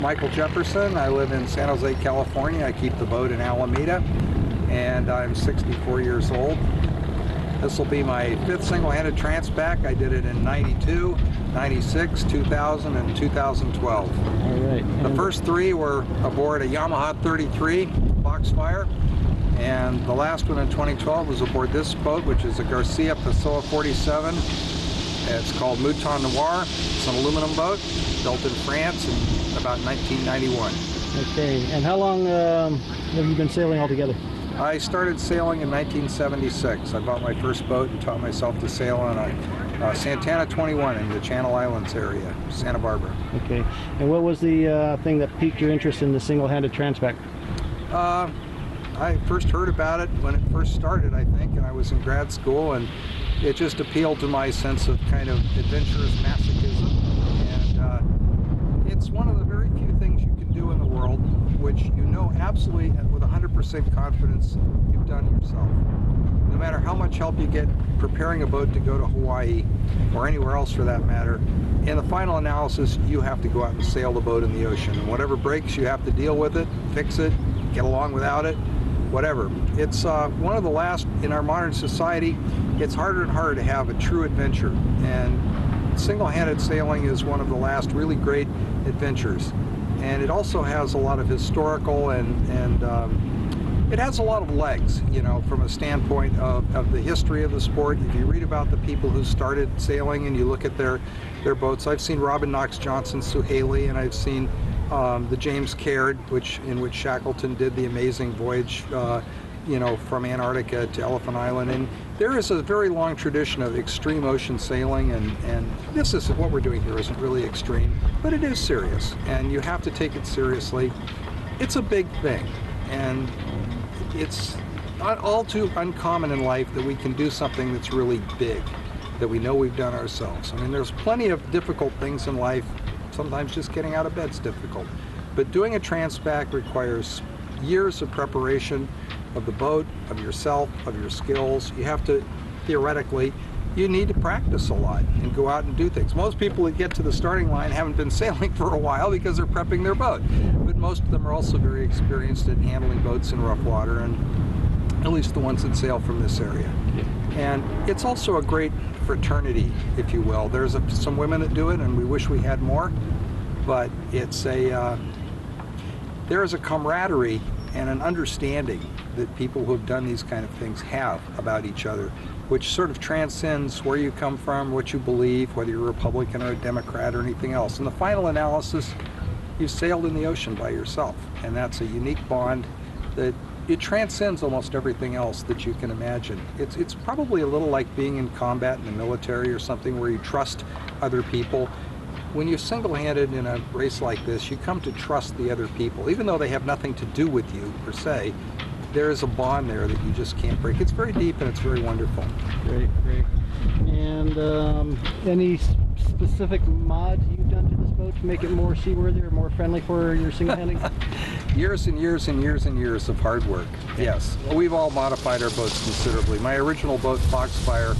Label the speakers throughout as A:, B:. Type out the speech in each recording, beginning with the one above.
A: Michael Jefferson. I live in San Jose, California. I keep the boat in Alameda, and I'm 64 years old. This will be my 5th single-handed transpac. I did it in 92, 96, 2000, and 2012.
B: All right.
A: The first 3 were aboard a Yamaha 33 Foxfire, and the last one in 2012 was aboard this boat, which is a Garcia Frers 47. It's called Mouton Noir. It's an aluminum boat built in France in about 1991.
B: Okay, and how long have you been sailing altogether?
A: I started sailing in 1976. I bought my first boat and taught myself to sail on a Santana 21 in the Channel Islands area, Santa Barbara.
B: Okay, and what was the thing that piqued your interest in the single-handed transpac?
A: I first heard about it when it first started, I think, and I was in grad school, and it just appealed to my sense of kind of adventurous masochism. And it's one of the very few things you can do in the world which you know absolutely with 100% confidence you've done yourself. No matter how much help you get preparing a boat to go to Hawaii or anywhere else for that matter, in the final analysis you have to go out and sail the boat in the ocean. And whatever breaks, you have to deal with it, fix it, get along without it, whatever. It's one of the last, in our modern society, it's harder and harder to have a true adventure. And single-handed sailing is one of the last really great adventures. And it also has a lot of historical and it has a lot of legs, you know, from a standpoint of the history of the sport. If you read about the people who started sailing and you look at their boats, I've seen Robin Knox Johnson's Suhaili, and I've seen the James Caird, in which Shackleton did the amazing voyage, you know, from Antarctica to Elephant Island. And there is a very long tradition of extreme ocean sailing, and this is what we're doing here isn't really extreme, but it is serious, and you have to take it seriously. It's a big thing, and it's not all too uncommon in life that we can do something that's really big, that we know we've done ourselves. I mean, there's plenty of difficult things in life. Sometimes just getting out of bed's difficult. But doing a transpac requires years of preparation of the boat, of yourself, of your skills. You have to, theoretically, you need to practice a lot and go out and do things. Most people that get to the starting line haven't been sailing for a while because they're prepping their boat. But most of them are also very experienced at handling boats in rough water, and at least the ones that sail from this area. And it's also a great fraternity, if you will. There's some women that do it, and we wish we had more, but it's there is a camaraderie and an understanding that people who have done these kind of things have about each other, which sort of transcends where you come from, what you believe, whether you're a Republican or a Democrat or anything else. In the final analysis, you've sailed in the ocean by yourself, and that's a unique bond that it transcends almost everything else that you can imagine. It's probably a little like being in combat in the military or something where you trust other people. When you're single-handed in a race like this, you come to trust the other people. Even though they have nothing to do with you, per se, there is a bond there that you just can't break. It's very deep and it's very wonderful.
B: Great, great. And any specific mods you've done to this boat to make it more seaworthy or more friendly for your single-handing?
A: Years and years and years and years of hard work, yes. Well, we've all modified our boats considerably. My original boat, Foxfire,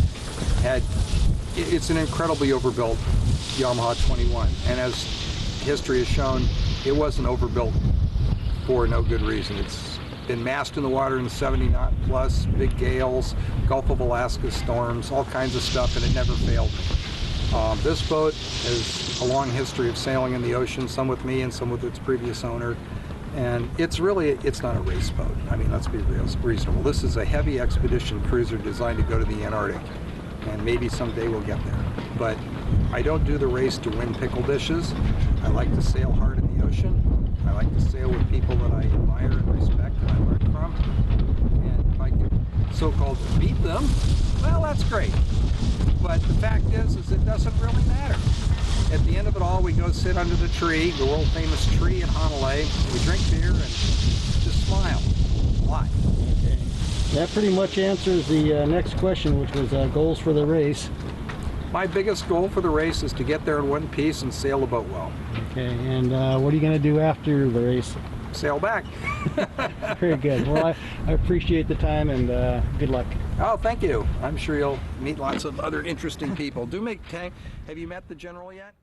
A: it's an incredibly overbuilt Yamaha 21, and as history has shown, it wasn't overbuilt for no good reason. It's been massed in the water in 70 knot plus, big gales, Gulf of Alaska storms, all kinds of stuff, and it never failed. This boat has a long history of sailing in the ocean, some with me and some with its previous owner, and it's not a race boat. I mean, let's be reasonable. This is a heavy expedition cruiser designed to go to the Antarctic, and maybe someday we'll get there. But I don't do the race to win pickle dishes. I like to sail hard in the ocean. I like to sail with people that I admire and respect and I learn from. And if I can so-called beat them, well, that's great. But the fact is it doesn't really matter. At the end of it all, we go sit under the tree, the world-famous tree in Honolulu. We drink beer and just smile a lot.
B: Okay. That pretty much answers the next question, which was goals for the race.
A: My biggest goal for the race is to get there in one piece and sail the boat well.
B: Okay, and what are you going to do after the race?
A: Sail back.
B: Very good. Well, I appreciate the time, and good luck.
A: Oh, thank you. I'm sure you'll meet lots of other interesting people. Do make time. Have you met the general yet?